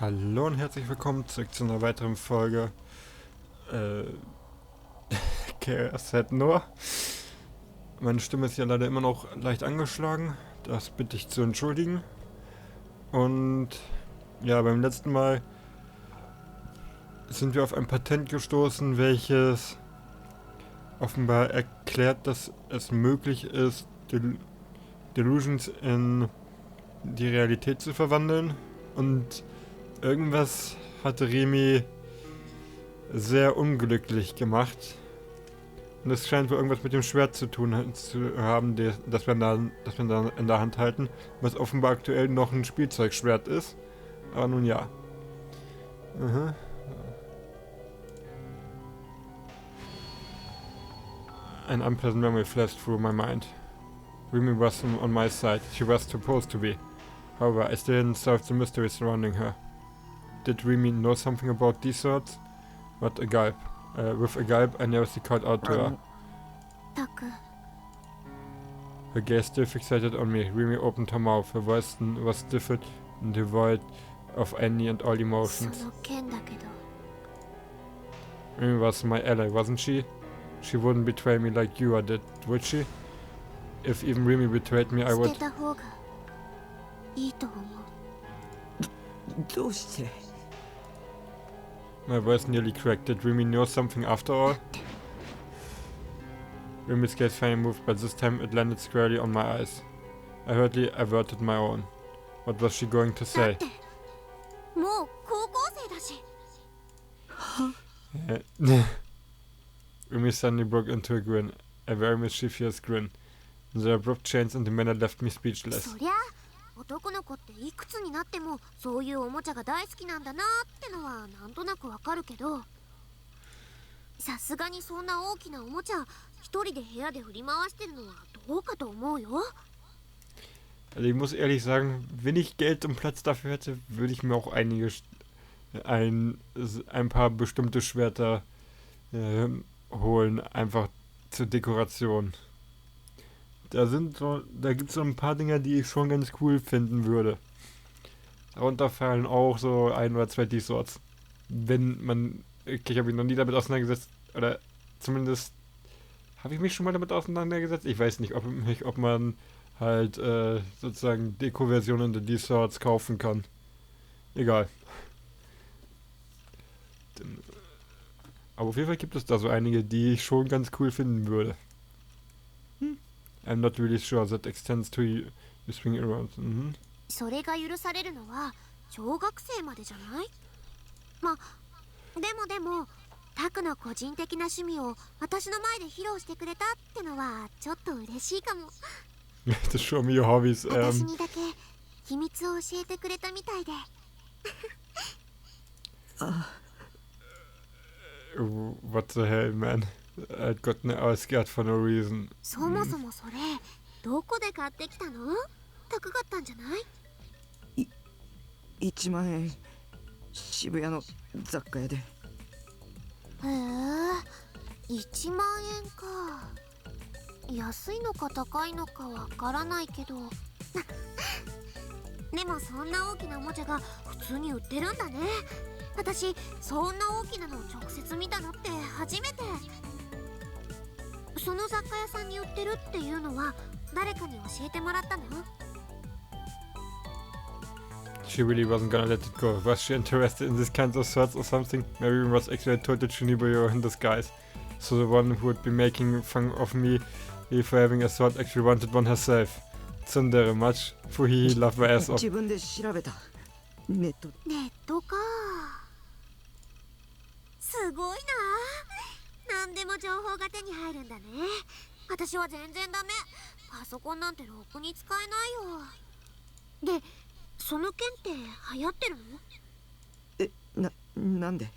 Hallo und herzlich willkommen zurück zu einer weiteren Folge Chäos nur. Meine Stimme ist ja leider immer noch leicht angeschlagen, das bitte ich zu entschuldigen. Und ja, beim letzten Mal sind wir auf ein Patent gestoßen, welches offenbar erklärt, dass es möglich ist, Delusions in die Realität zu verwandeln. Und irgendwas hat Remy sehr unglücklich gemacht. Und es scheint wohl irgendwas mit dem Schwert zu tun zu haben, das wir da in der Hand halten, was offenbar aktuell noch ein Spielzeugschwert ist. Aber nun ja. Mhm. An unpleasant memory flashed through my mind. Remy was on my side. She was supposed to be. However, I still didn't solve the mystery surrounding her. Did Remy know something about these swords? With a gulp, I nervously called out to her. Her gaze still fixated on me. Remy opened her mouth. Her voice was stifled and devoid of any and all emotions. Remy was my ally, wasn't she? She wouldn't betray me like you did, would she? If even Remy betrayed me, I would... My voice nearly cracked. Did Remy know something after all? Remy's gaze finally moved, but this time it landed squarely on my eyes. I hurriedly averted my own. What was she going to say? Remy suddenly broke into a grin, a very mischievous grin. The abrupt change in the manner left me speechless. 男の子っていくつになってもそういうおもちゃが大好きなんだなってのはなんとなくわかるけど、さすがにそんな大きなおもちゃ一人で部屋で振り回してるのはどうかと思うよ。Also ich muss ehrlich sagen, wenn ich Geld und Platz dafür hätte, würde ich mir auch ein paar bestimmte Schwerter holen, einfach zur Dekoration. Da gibt es so ein paar Dinger, die ich schon ganz cool finden würde. Darunter fallen auch so ein oder zwei D-Swords. Ich habe mich noch nie damit auseinandergesetzt, oder zumindest habe ich mich schon mal damit auseinandergesetzt. Ich weiß nicht, ob man halt sozusagen Deko-Versionen der D-Swords kaufen kann. Egal. Aber auf jeden Fall gibt es da so einige, die ich schon ganz cool finden würde. I'm not really sure that extends to you swing around. それが許されるのは小学生までじゃない？でもタクの個人的な趣味を私の前で披露してくれたってのはちょっと嬉しいかも。To show me your hobbies. 私にだけ秘密を教えてくれたみたいで。What the hell, man? I'd gotten scared for no reason. そもそもそれどこで買ってきたの？高かったんじゃない？ 1万円渋谷の雑貨屋で。へえ、1万円か。安いのか高いのかわからないけどでもそんな大きなおもちゃが普通に売ってるんだね。私そんな大きなのを直接見たのって初めて。その雑貨屋さんに売ってるっていうのは誰かに教えてもらったの？ She really wasn't gonna let it go. Was she interested in these kinds of swords or something? Mary was actually a total Chunibyo in disguise. So the one who would be making fun of me for having a sword actually wanted one herself. Tsundere much. Fuhi laughed my ass off. 自分で調べた。ネットか。すごいな。何でも情報が手に入るんだね。私は全然ダメ。パソコンなんてろくに使えないよ。で、その剣って流行ってるの？なんで？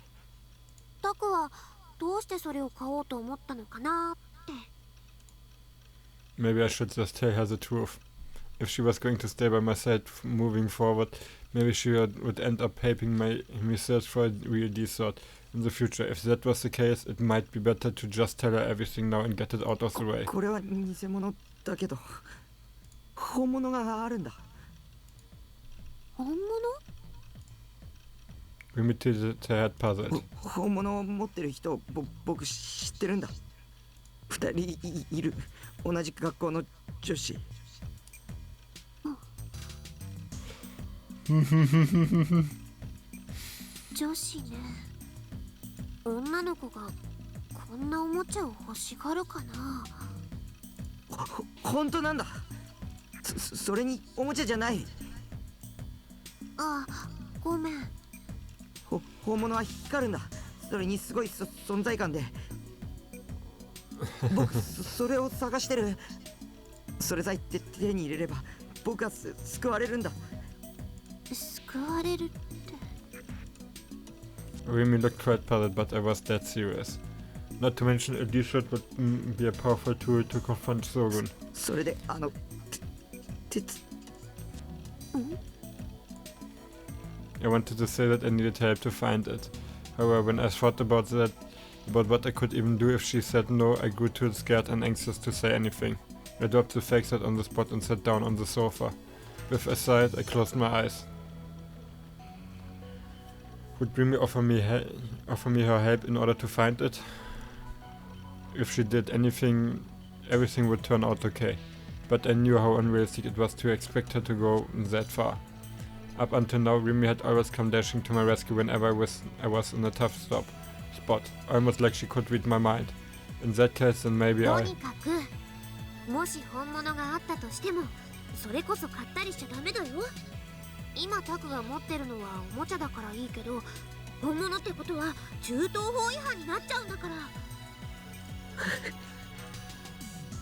タクはどうしてそれを買おうと思ったのかなって。Maybe I should just tell her the truth. If she was going to stay by my side moving forward, maybe she would end up helping me search for a real D-sword in the future. If that was the case, it might be better to just tell her everything now and get it out of the way. これは偽物だけど本物があるんだ。本物？ Remy tilted her head puzzled. 本物を持ってる人を僕知ってるんだ。2人いる。同じ学校の女子。女子ね。女の子がこんなおもちゃを欲しがるかな。本当なんだ。それにおもちゃじゃない。あ、ごめん。本物は光るんだ。それにすごい存在感で。僕それを探してる。それさえ手に入れれば僕は救われるんだ。救われるって。Remy looked quite puzzled, but I was dead serious. Not to mention, a D-shot would be a powerful tool to confront Shogun. それでI wanted to say that I needed help to find it. However, when I thought about what I could even do if she said no, I grew too scared and anxious to say anything. I dropped the fake set on the spot and sat down on the sofa. With a sigh, I closed my eyes. Would Remy offer me her help in order to find it? If she did everything would turn out okay. But I knew how unrealistic it was to expect her to go that far. Up until now, Remy had always come dashing to my rescue whenever I was in a tough spot, almost like she could read my mind. In that case, then maybe とにかく、もし本物があったとしても、それこそ買ったりしちゃダメだよ。今タクが持ってるのはおもちゃだからいいけど、本物ってことは銃刀法違反になっちゃうんだから。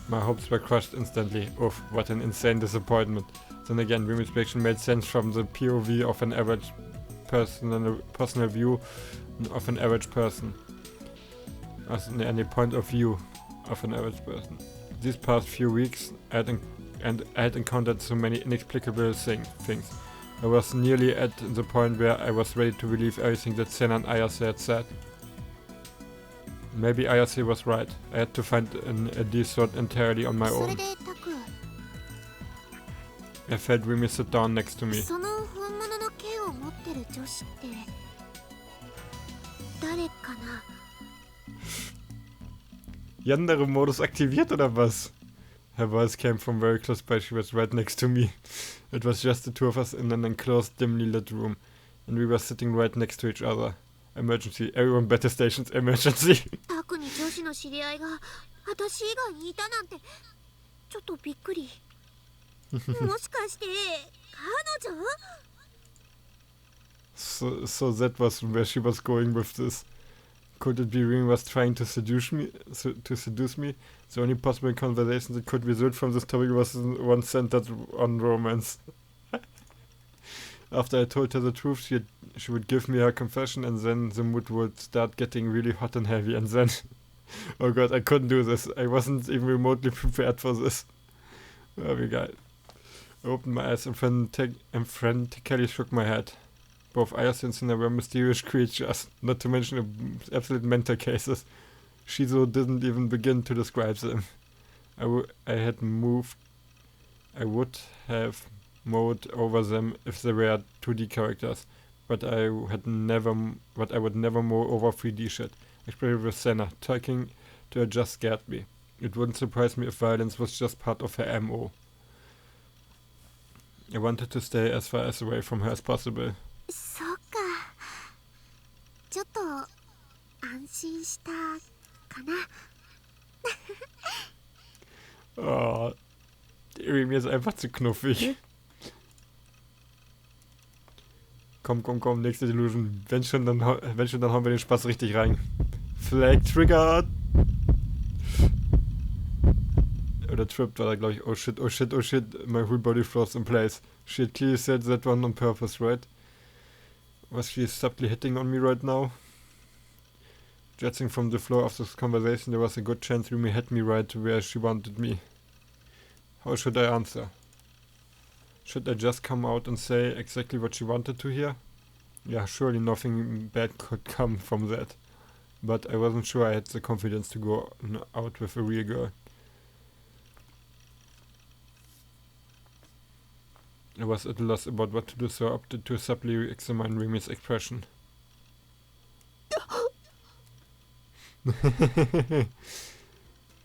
My hopes were crushed instantly. Oof, what an insane disappointment. Then again, Remy's reaction made sense from the POV of an average personal view of an average person. As in any point of view of an average person. These past few weeks, I had encountered so many inexplicable things. I was nearly at the point where I was ready to believe everything that Senna and Ayase had said. Maybe Ayase was right. I had to find a D-sword entirely on my そ own. れでタク、 I felt Remy sit down next to me. その本物の剣を持ってる女子って誰かな。 Yandere-Modus aktiviert oder was? Her voice came from very close by. She was right next to me. It was just the two of us in an enclosed, dimly lit room, and we were sitting right next to each other. Emergency. Everyone better stations. Emergency. タクに女子の知り合いが私以外にいたなんてちょっとびっくり。もしかして彼女？ So that was where she was going with this. Could it be Remy was trying to seduce me? The only possible conversation that could result from this topic was one centered on romance. After I told her the truth, she would give me her confession, and then the mood would start getting really hot and heavy, and then... oh god, I couldn't do this. I wasn't even remotely prepared for this. Oh, we got it. I opened my eyes and frantically shook my head. Both Ayase and Senna were mysterious creatures, not to mention absolute mental cases. Shizuo didn't even begin to describe them. I would have mowed over them if they were 2D characters, but I would never mow over 3D shit. Especially with Senna. Talking to her just scared me. It wouldn't surprise me if violence was just part of her MO. I wanted to stay as far away from her as possible. そっか。ちょっと安心したかな。Oh, Remy ist einfach zu knuffig. Komm, nächste Delusion. Wenn schon, dann hauen wir den Spaß richtig rein. Flag triggered! Oder tripped war da, glaube ich. Oh shit. My whole body froze in place. She had clearly said that one on purpose, right? Was she subtly hitting on me right now? Judging from the flow of this conversation, there was a good chance Remy had me right where she wanted me. How should I answer? Should I just come out and say exactly what she wanted to hear? Yeah, surely nothing bad could come from that. But I wasn't sure I had the confidence to go out with a real girl. I was at a loss about what to do, so I opted to subtly examine Remy's expression.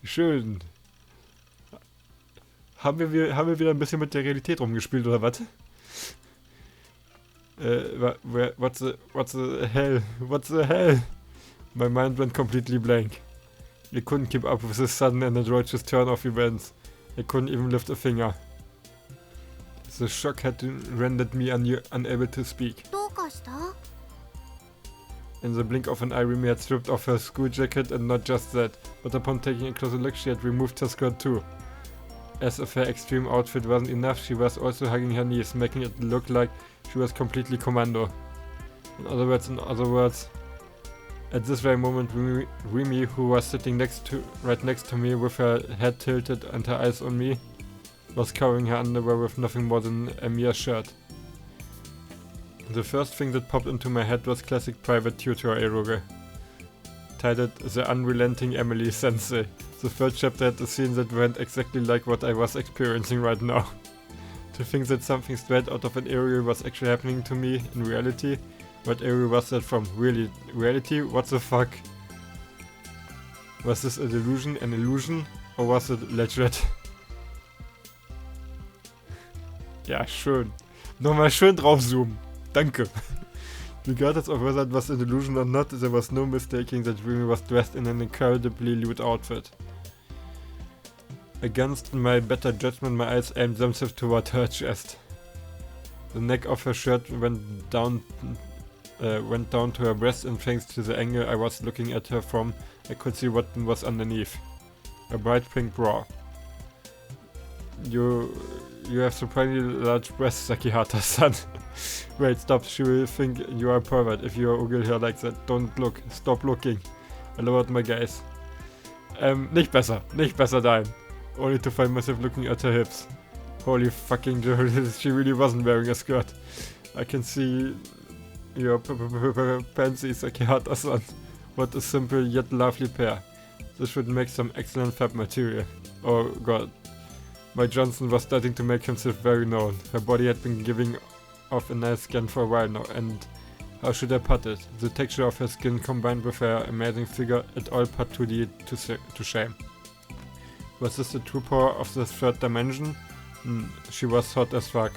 Schön. Haben wir wieder ein bisschen mit der Realität rumgespielt, oder was? What the hell? What the hell? My mind went completely blank. I couldn't keep up with the sudden and outrageous turn of events. I couldn't even lift a finger. The shock had rendered me unable to speak. どうかした？ In the blink of an eye, Remy had stripped off her school jacket, and not just that, but upon taking a closer look, she had removed her skirt too. As if her extreme outfit wasn't enough, she was also hugging her knees, making it look like she was completely commando. In other words, at this very moment, Remy, who was sitting right next to me with her head tilted and her eyes on me, was covering her underwear with nothing more than a mere shirt. The first thing that popped into my head was classic private tutor eroge, titled The Unrelenting Emily Sensei. The third chapter had a scene that went exactly like what I was experiencing right now. To think that something straight out of an eroge was actually happening to me in reality. What eroge was that from? Really? Reality? What the fuck? Was this a delusion, an illusion? Or was it legit? Ja, schön. Nochmal schön draufzoomen. Danke. Regardless of whether it was a delusion or not, there was no mistaking that Remy was dressed in an incredibly lewd outfit. Against my better judgment, my eyes aimed themselves toward her chest. The neck of her shirt went down to her breast, and thanks to the angle I was looking at her from, I could see what was underneath. A bright pink bra. You have surprisingly large breasts, Sakihata-san. Wait, stop, she will think you are a pervert if you ogle her like that. Don't look, stop looking. I lowered my gaze. Nicht besser dahin. Only to find myself looking at her hips. Holy fucking Jesus, she really wasn't wearing a skirt. I can see your panties, Sakihata-san. What a simple yet lovely pair. This should make some excellent fab material. Oh god. My Johnson was starting to make himself very known. Her body had been giving off a nice skin for a while now, and how should I put it? The texture of her skin combined with her amazing figure, it all put to shame. Was this the true power of the third dimension? She was hot as fuck.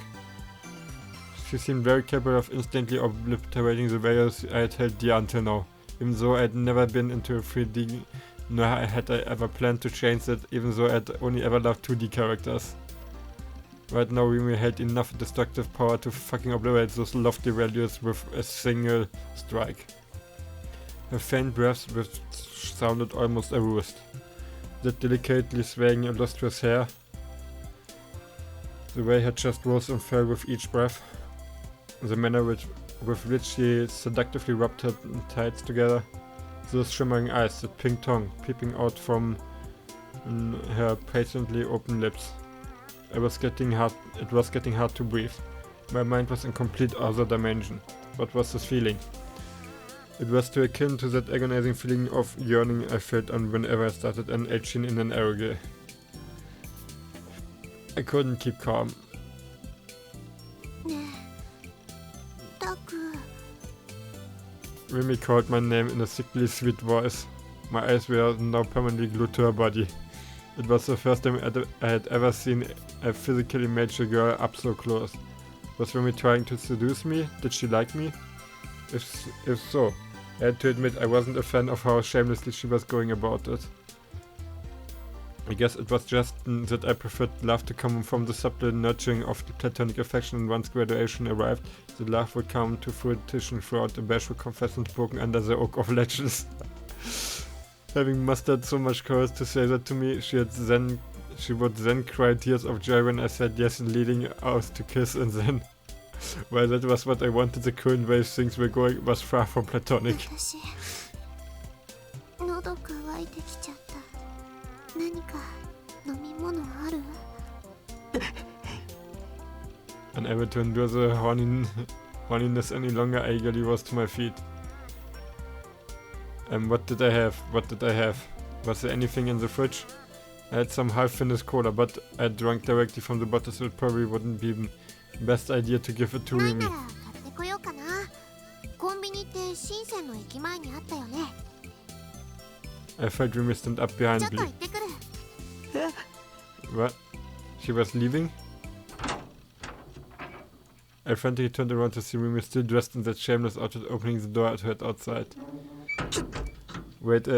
She seemed very capable of instantly obliterating the values I had held dear until now. Even though I had never been into 3D, nor had I ever planned to change that, even though I had only ever loved 2D characters. Right now Remy had enough destructive power to fucking obliterate those lofty values with a single strike. Her faint breaths sounded almost aroused. That delicately swaying lustrous hair, the way her chest rose and fell with each breath, the manner with which she seductively rubbed her tights together, those shimmering eyes, the pink tongue peeping out from her patiently open lips. It was getting hard to breathe. My mind was in complete other dimension. What was this feeling? It was too akin to that agonizing feeling of yearning I felt whenever I started an action in an eroge. I couldn't keep calm. ねえ、タク。 Remy called my name in a sickly sweet voice. My eyes were now permanently glued to her body. It was the first time I had ever seen a physically mature girl up so close. Was Remy trying to seduce me? Did she like me? If so, I had to admit I wasn't a fan of how shamelessly she was going about it. I guess it was just that I preferred love to come from the subtle nurturing of the platonic affection, and once graduation arrived, the love would come to fruition throughout the bashful confession spoken under the oak of legends. Having mustered so much courage to say that to me, she would then cry tears of joy when I said yes, leading out to kiss, and then, while that was what I wanted, the current way things were going was far from platonic. 私、喉乾いてきちゃった。何か飲み物ある？ Unable to endure the horniness any longer, I eagerly rose to my feet. What did I have? Was there anything in the fridge? I had some half-finished cola, but I drank directly from the bottle, so it probably wouldn't be the best idea to give it to ない Remy. なら買ってこようかな。コンビニって深センの駅前にあったよね。I felt Remy stand up behind ちょっと行 me. ってくる。 What? She was leaving? I frantically turned around to see Remy still dressed in that shameless outfit opening the door to head outside. Wait,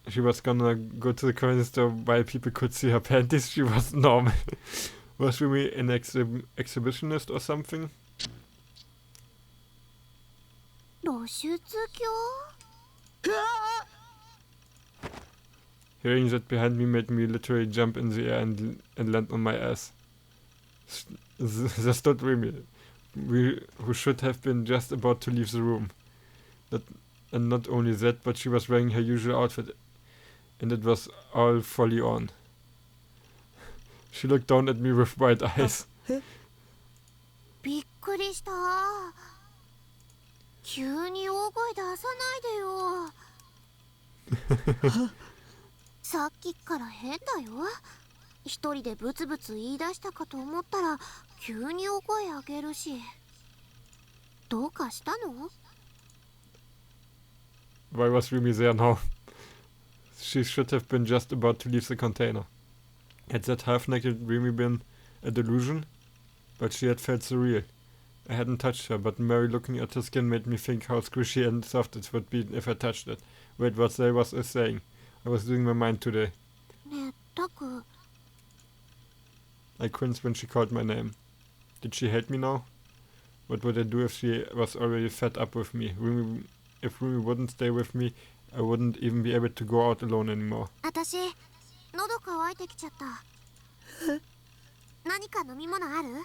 she was gonna go to the convenience store while people could see her panties? She was normal. Was Remy an exhibitionist or something? 露出狂 Hearing that behind me made me literally jump in the air and land on my ass. There stood Remy, who should have been just about to leave the room. And not only that, but she was wearing her usual outfit, and it was all fully on. She looked down at me with wide eyes. びっくりした。急に大声出さないでよ。さっきから変だよ。一人でブツブツ言い出したかと思ったら急に大声上げるし。どうかしたの？ Why was Remy there now? She should have been just about to leave the container. Had that half-naked Remy been a delusion? But she had felt surreal. I hadn't touched her, but merely looking at her skin made me think how squishy and soft it would be if I touched it. Wait, what was I saying? I was losing my mind today. ねえ、タク。 I cringed when she called my name. Did she hate me now? What would I do if she was already fed up with me? If Remy wouldn't stay with me, I wouldn't even be able to go out alone anymore. 私、喉乾いてきちゃった。何か飲み物ある？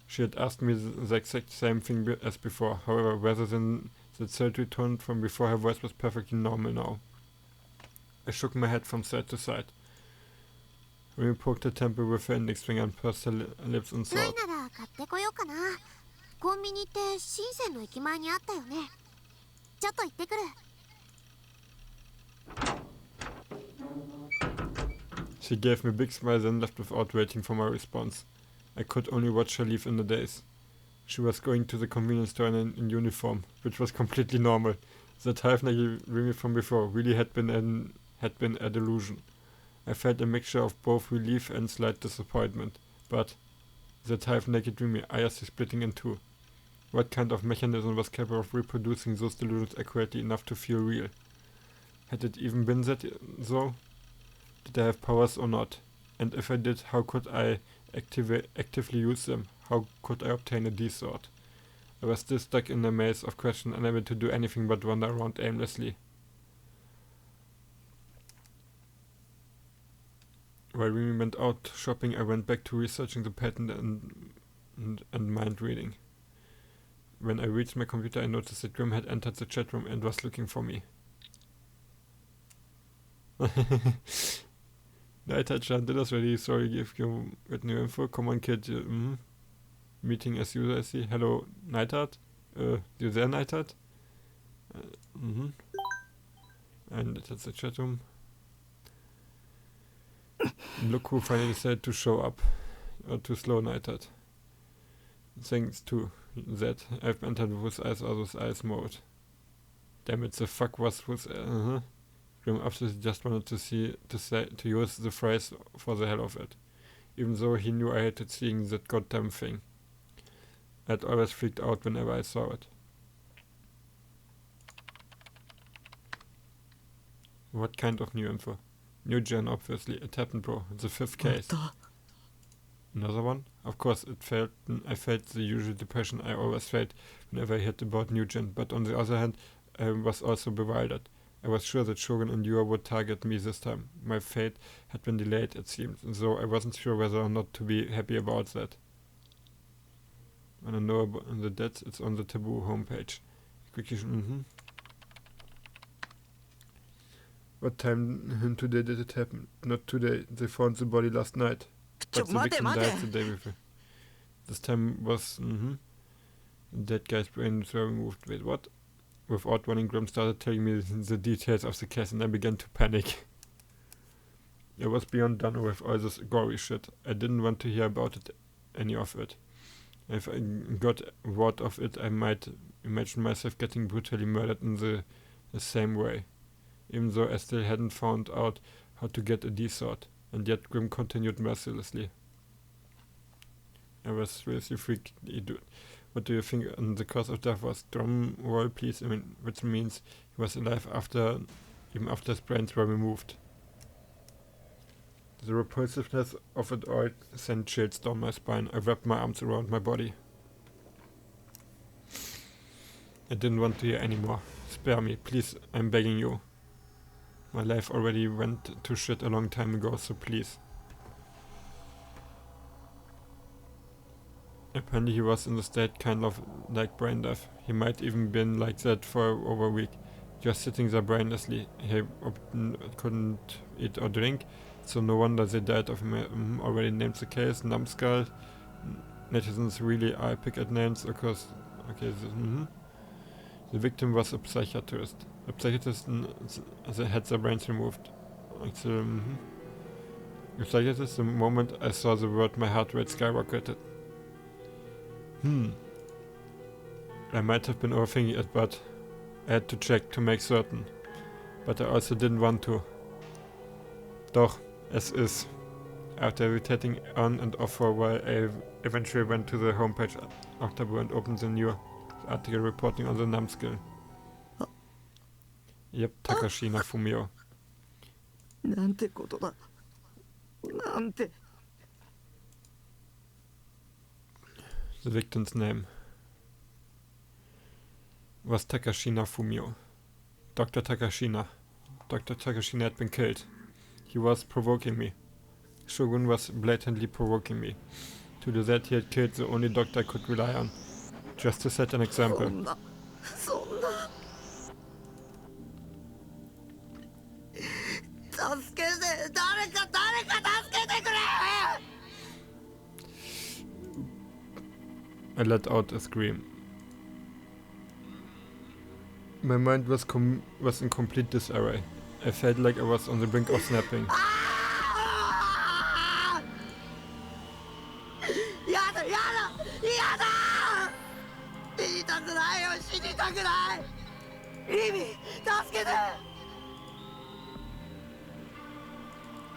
She had asked me the exact same thing as before. However, rather than the sultry tone from before, her voice was perfectly normal now. I shook my head from side to side. Remy poked her temple with her index finger and pursed her lips and ない thought. なら買ってこようかな。コンビニって深センの駅前にあったよね。ちょっと行ってくる。 She gave me a big smile, then left without waiting for my response. I could only watch her leave in a daze. She was going to the convenience store in uniform, which was completely normal. That half-naked Remy from before really had been a delusion. I felt a mixture of both relief and slight disappointment. But that half-naked Remy, I see splitting in two. What kind of mechanism was capable of reproducing those delusions accurately enough to feel real? Had it even been that so? Did I have powers or not? And if I did, how could I actively use them? How could I obtain a D-sword? I was still stuck in a maze of questions, unable to do anything but wander around aimlessly. While Remy went out shopping, I went back to researching the pattern and mind reading. When I reached my computer, I noticed that Grim had entered the chat room and was looking for me. Nighthard did us ready. Sorry, give you with new info. Come on, kid. Meeting as usual, I see. Hello, Nighthard. You there, Nighthard? And that's the chat room. Look who finally decided to show up. Or too slow, Nighthard. Thanks to that, I've entered with eyes or with eyes mode. Damn it, the fuck was with Grim absolutely just wanted to use the phrase for the hell of it. Even though he knew I hated seeing that goddamn thing. I'd always freaked out whenever I saw it. What kind of new info? New gen, obviously. It happened, bro. The 5th case. Another one? Of course, I felt the usual depression I always felt whenever I heard about new gen, but on the other hand, I was also bewildered. I was sure that Shogun and Yua would target me this time. My fate had been delayed, it seemed, though I wasn't sure whether or not to be happy about that. When I know about the deaths, it's on the Taboo homepage. Quickly, What time today did it happen? Not today. They found the body last night. But the victim died the day before. This time was, That guy's brain was removed. Wait, what? Without warning, Grim started telling me the details of the case and I began to panic. I was beyond done with all this gory shit. I didn't want to hear about any of it. If I got word of it, I might imagine myself getting brutally murdered in the same way, even though I still hadn't found out how to get a D-sword, and yet Grim continued mercilessly. I was seriously freaked. What do you think on the cause of death was? Drum roll, please. I mean, which means he was alive even after his brains were removed. The repulsiveness of it all sent chills down my spine. I wrapped my arms around my body. I didn't want to hear anymore. Spare me, please, I'm begging you. My life already went to shit a long time ago, so please. Apparently he was in the state kind of like brain death. He might even been like that for over a week. Just sitting there brainlessly. He couldn't eat or drink, so no wonder they died of him. Already named the case, Numbskull. Netizens really are pick at names, because the victim was a psychiatrist. A psychiatrist that had their brains removed. A psychiatrist, the moment I saw the word, my heart rate skyrocketed. I might have been overthinking it, but I had to check to make certain. But I also didn't want to. Doch, es ist. After irritating on and off for a while, I eventually went to the homepage October and opened the new article reporting on the numbskull. Yep, Takashina Fumio. なんてことだ。なんて。 The victim's name was Takashina Fumio. Dr. Takashina. Dr. Takashina had been killed. He was provoking me. Shogun was blatantly provoking me. To do that, he had killed the only doctor I could rely on. Just to set an example. そんな。助けて、誰か助けてくれ。 I let out a scream. My mind was in complete disarray. I felt like I was on the brink of snapping. やだ。死にたくないよ、死にたくない。リミ、助けて。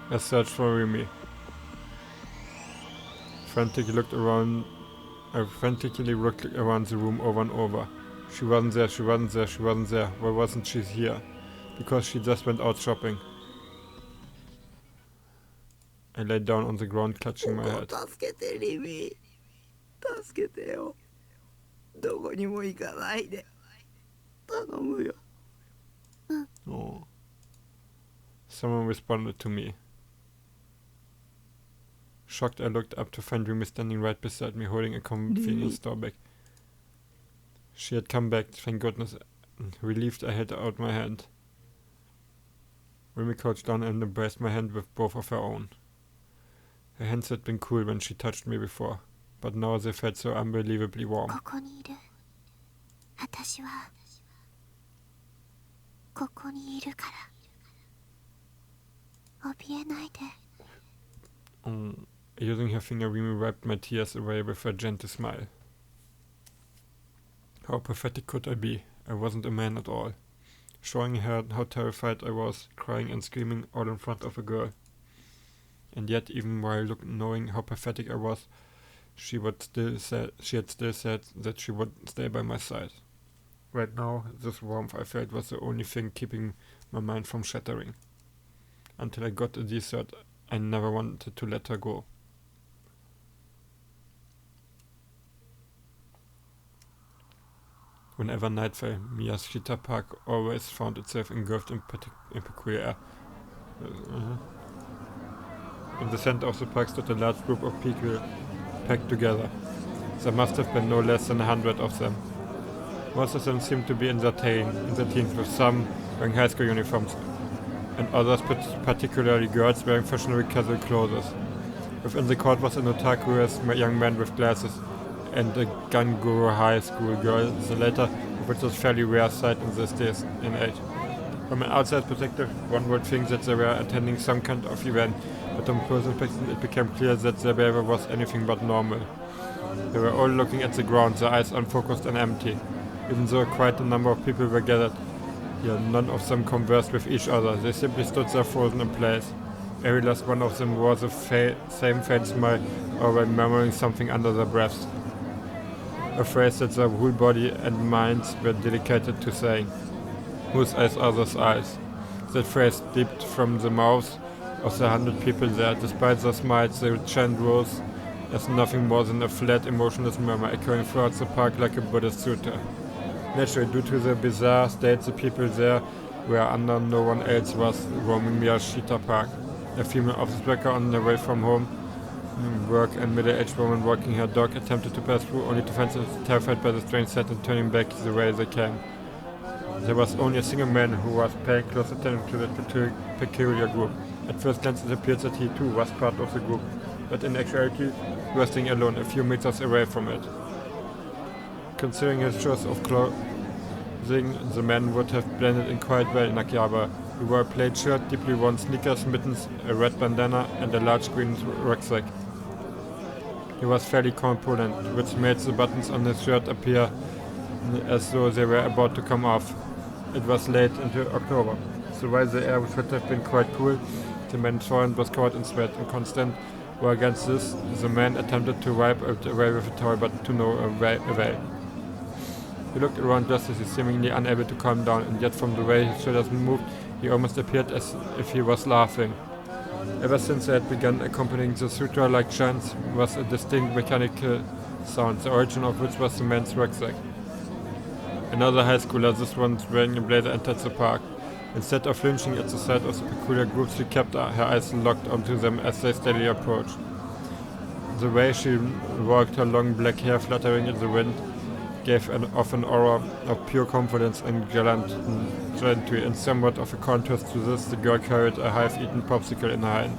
I searched for Rimi. Frantically looked around the room over and over. She wasn't there. Why wasn't she here? Because she just went out shopping. I lay down on the ground, clutching my head. 助けて、リミ。助けてよ。どこにも行かないで。頼むよ。Oh. Someone responded to me. Shocked, I looked up to find Rimi standing right beside me, holding a convenience store bag. She had come back, thank goodness. Relieved, I held out my hand. Rimi crouched down and embraced my hand with both of her own. Her hands had been cool when she touched me before, but now they felt so unbelievably warm. ここにいる。私はここにいるから。怯えないで。Using her finger, Rimi wiped my tears away with a gentle smile. How pathetic could I be? I wasn't a man at all. Showing her how terrified I was, crying and screaming all in front of a girl. And yet, even while knowing how pathetic I was, she had still said that she would stay by my side. Right now, this warmth I felt was the only thing keeping my mind from shattering. Until I got a dessert, I never wanted to let her go. Whenever night fell, Miyashita Park always found itself engulfed in peculiar air. In the center of the park stood a large group of people packed together. There must have been no less than 100 of them. Most of them seemed to be in their teens, with some wearing high school uniforms, and others, particularly girls, wearing fashionable casual clothes. Within the court was an otaku-esque young man with glasses, and a Ganguro high school girl, the latter, which was a fairly rare sight in this day and age. From an outside perspective, one would think that they were attending some kind of event, but on close inspection it became clear that their behavior was anything but normal. They were all looking at the ground, their eyes unfocused and empty. Even though quite a number of people were gathered, Here, none of them conversed with each other. They simply stood there frozen in place. Every last one of them wore the same faint smile, or murmuring something under their breaths. A phrase that their whole body and minds were dedicated to saying. Whose eyes are those eyes? That phrase leaped from the mouths of the 100 people there. Despite their smiles, the chant rose as nothing more than a flat, emotionless murmur echoing throughout the park like a Buddhist sutta. Naturally, due to the bizarre state the people there were under, no one else was roaming Miyashita Park. A female office worker on their way from home, work, and middle-aged woman walking her dog attempted to pass through, only to find themselves terrified by the strange sight and turning back the way they came. There was only a single man who was paying close attention to the peculiar group. At first glance it appeared that he too was part of the group, but in actuality he was staying alone, a few meters away from it. Considering his choice of clothing, the man would have blended in quite well in Akihabara. He wore a plaid shirt, deeply worn sneakers, mittens, a red bandana, and a large green rucksack. He was fairly corpulent, which made the buttons on his shirt appear as though they were about to come off. It was late into October, so while the air should have been quite cool, the man's forehead was covered in sweat and constant. Or against this, the man attempted to wipe it away with a towel, but to no avail. He looked around just as he seemingly unable to calm down, and yet from the way his shoulders moved, he almost appeared as if he was laughing. Ever since they had begun accompanying the sutra-like chants was a distinct mechanical sound, the origin of which was the man's rucksack. Another high schooler, this one wearing a blazer, entered the park. Instead of flinching at the sight of the peculiar group, she kept her eyes locked onto them as they steadily approached. The way she walked, her long black hair fluttering in the wind, gave off an aura of pure confidence and gallantry, and somewhat of a contrast to this, the girl carried a half-eaten popsicle in her hand.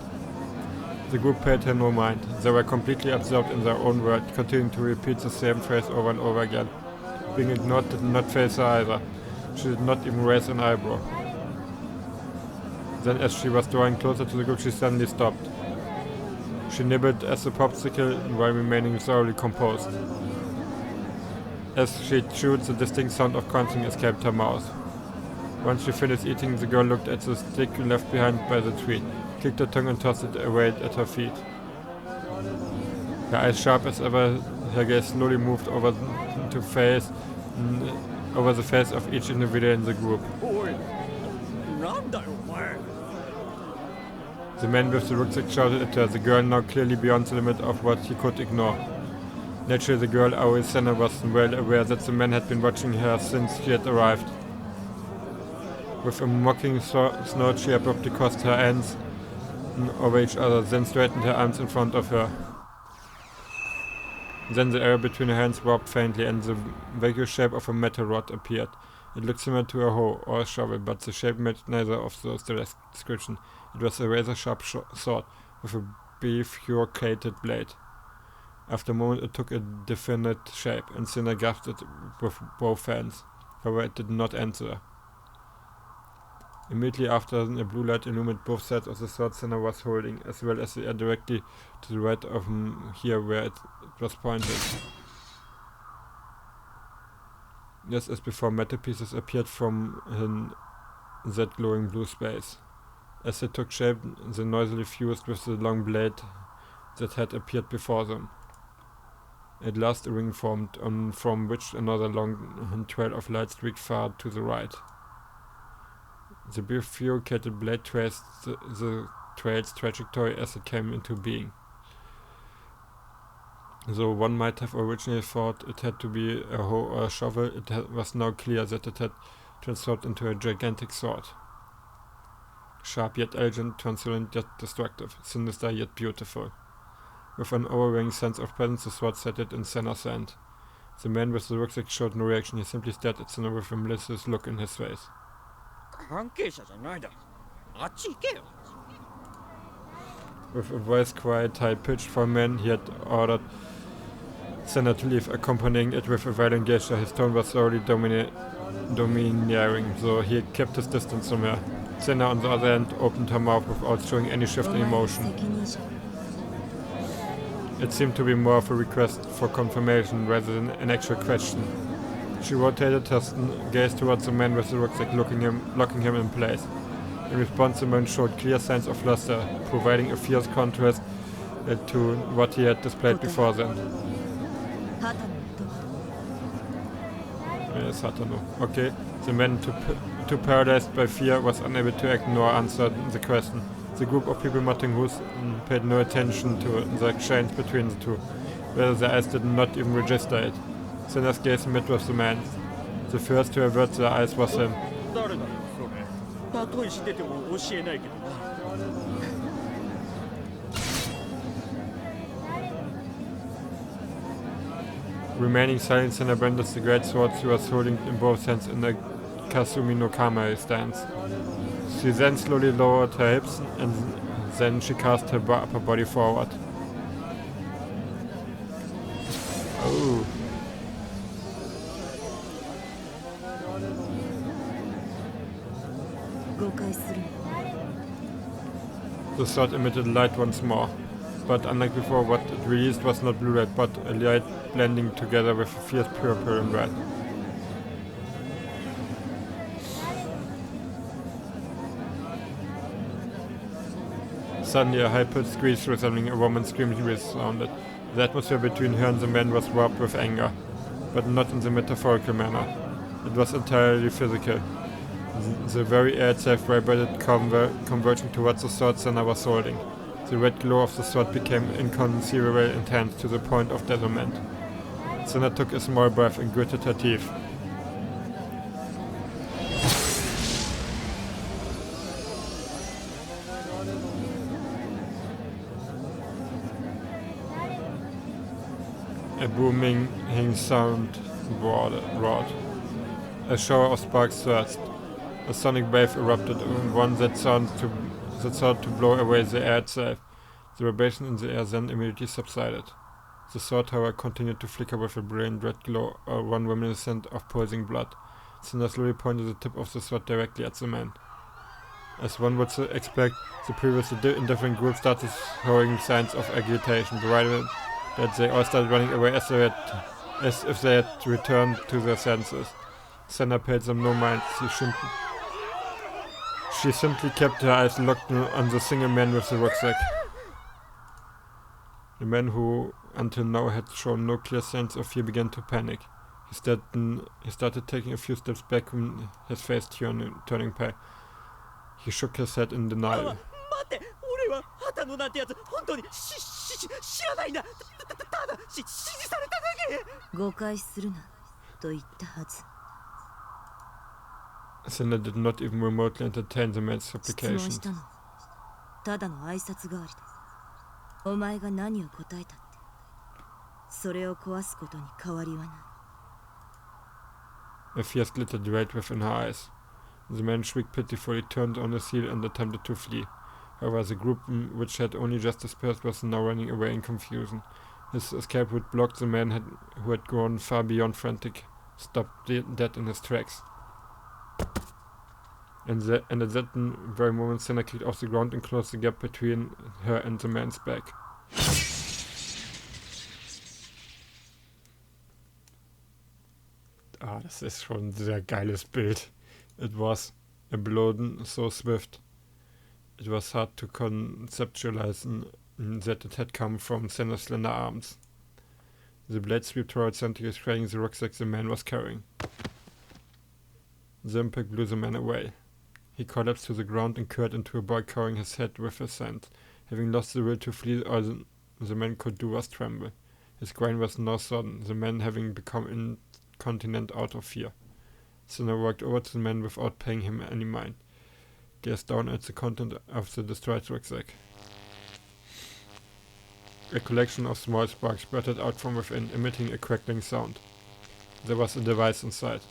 The group paid her no mind. They were completely absorbed in their own world, continuing to repeat the same phrase over and over again. Being ignored did not faze her either. She did not even raise an eyebrow. Then, as she was drawing closer to the group, she suddenly stopped. She nibbled at the popsicle while remaining thoroughly composed. As she chewed, the distinct sound of crunching escaped her mouth. Once she finished eating, the girl looked at the stick left behind by the tree, clicked her tongue and tossed it away at her feet. Her eyes sharp as ever, her gaze slowly moved over the face of each individual in the group. The man with the rucksack shouted at her, the girl now clearly beyond the limit of what he could ignore. Naturally, the girl, Aoi-senna, was well aware that the man had been watching her since she had arrived. With a mocking snort, she abruptly crossed her hands over each other, then straightened her arms in front of her. Then the area between her hands warped faintly, and the vague shape of a metal rod appeared. It looked similar to a hoe or a shovel, but the shape matched neither of those description. It was a razor-sharp sword with a bifurcated blade. After a moment it took a definite shape, and Senna grasped it with both hands. However, it did not answer. Immediately after, a blue light illuminated both sides of the sword Senna was holding, as well as the air directly to the right of here where it was pointed. Just as before, metal pieces appeared from that glowing blue space. As they took shape, they noisily fused with the long blade that had appeared before them. At last a ring formed, from which another long trail of light streaked far to the right. The bifurcated blade traced the trail's trajectory as it came into being. Though one might have originally thought it had to be a hoe or a shovel, it was now clear that it had transformed into a gigantic sword. Sharp yet elegant, translucent yet destructive, sinister yet beautiful. With an overwhelming sense of presence, the sword settled in Senna's hand. The man with the rucksack showed no reaction. He simply stared at Senna with a malicious look in his face. With a voice quite high-pitched for a man, he had ordered Senna to leave, accompanying it with a violent gesture. His tone was thoroughly domineering, so he kept his distance from her. Senna, on the other hand, opened her mouth without showing any shift in emotion. It seemed to be more of a request for confirmation rather than an actual question. She rotated her gaze towards the man with the rucksack, locking him in place. In response, the man showed clear signs of luster, providing a fierce contrast to what he had displayed before then. Yes, Hatano. Okay. The man, too paralyzed by fear, was unable to act nor answer the question. The group of people muttering Gruß paid no attention to the exchange between the two, whether their eyes did not even register it. Senna's gaze met with the man. The first to avert their eyes was him. Remaining silent, Senna brandished the great sword she was holding in both hands in a Kasumi no Kame stance. She then slowly lowered her hips and then she cast her upper body forward. Oh. The sword emitted light once more, but unlike before, what it released was not blue light, but a light blending together with a fierce purple and red. Suddenly, a high-pitched screech resembling a woman screaming resounded. The atmosphere between her and the man was warped with anger, but not in the metaphorical manner. It was entirely physical. The very air itself vibrated, converging towards the sword Senna was holding. The red glow of the sword became inconceivably intense to the point of dazzlement. Senna took a small breath and gritted her teeth. A booming sound roared. A shower of sparks surged. A sonic wave erupted, one that sought to blow away the air itself. The vibration in the air then immediately subsided. The sword, however, continued to flicker with a brilliant red glow, one reminiscent of poising blood. Senna slowly pointed the tip of the sword directly at the man. As one would expect, the previously indifferent group started showing signs of agitation, provided that they all started running away as if they had returned to their senses. Senna paid them no mind. She simply kept her eyes locked on the single man with the rucksack. The man who, until now, had shown no clear signs of fear began to panic. He started taking a few steps back, his face turning pale. He shook his head in denial. Senna did not even remotely entertain the man's supplications. A fierce glitter dwelled within her eyes. The man shrieked pitifully, turned on his heel and attempted to flee. However, the group, which had only just dispersed, was now running away in confusion. His escape route blocked. The man who had grown far beyond frantic stopped dead in his tracks. And at that very moment, Senna kicked off the ground and closed the gap between her and the man's back. Das ist schon ein sehr geiles Bild. It was a blow so swift. It was hard to conceptualize that it had come from Senna's slender arms. The blade swept towards Cedric, carrying the rucksack the man was carrying. The impact blew the man away. He collapsed to the ground and curled into a ball, covering his head with his hands. Having lost the will to flee, all the man could do was tremble. His groin was now sodden, the man having become incontinent out of fear. Senna walked over to the man without paying him any mind. Gazed down at the content of the destroyed rucksack. A collection of small sparks spurted out from within, emitting a crackling sound. There was a device inside.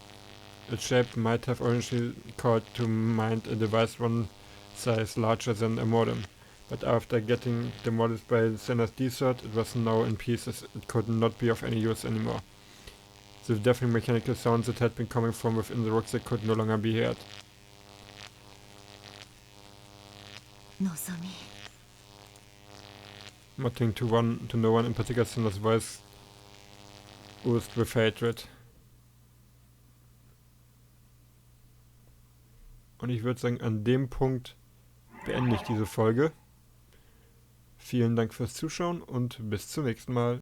Its shape might have originally called to mind a device one size larger than a modem, but after getting demolished by Senna's desert, it was now in pieces. It could not be of any use anymore. The deafening mechanical sounds that had been coming from within the rucksack could no longer be heard. Muttering to no one in particular, Senna's voice oozed with hatred. Und ich würde sagen, an dem Punkt beende ich diese Folge. Vielen Dank fürs Zuschauen und bis zum nächsten Mal.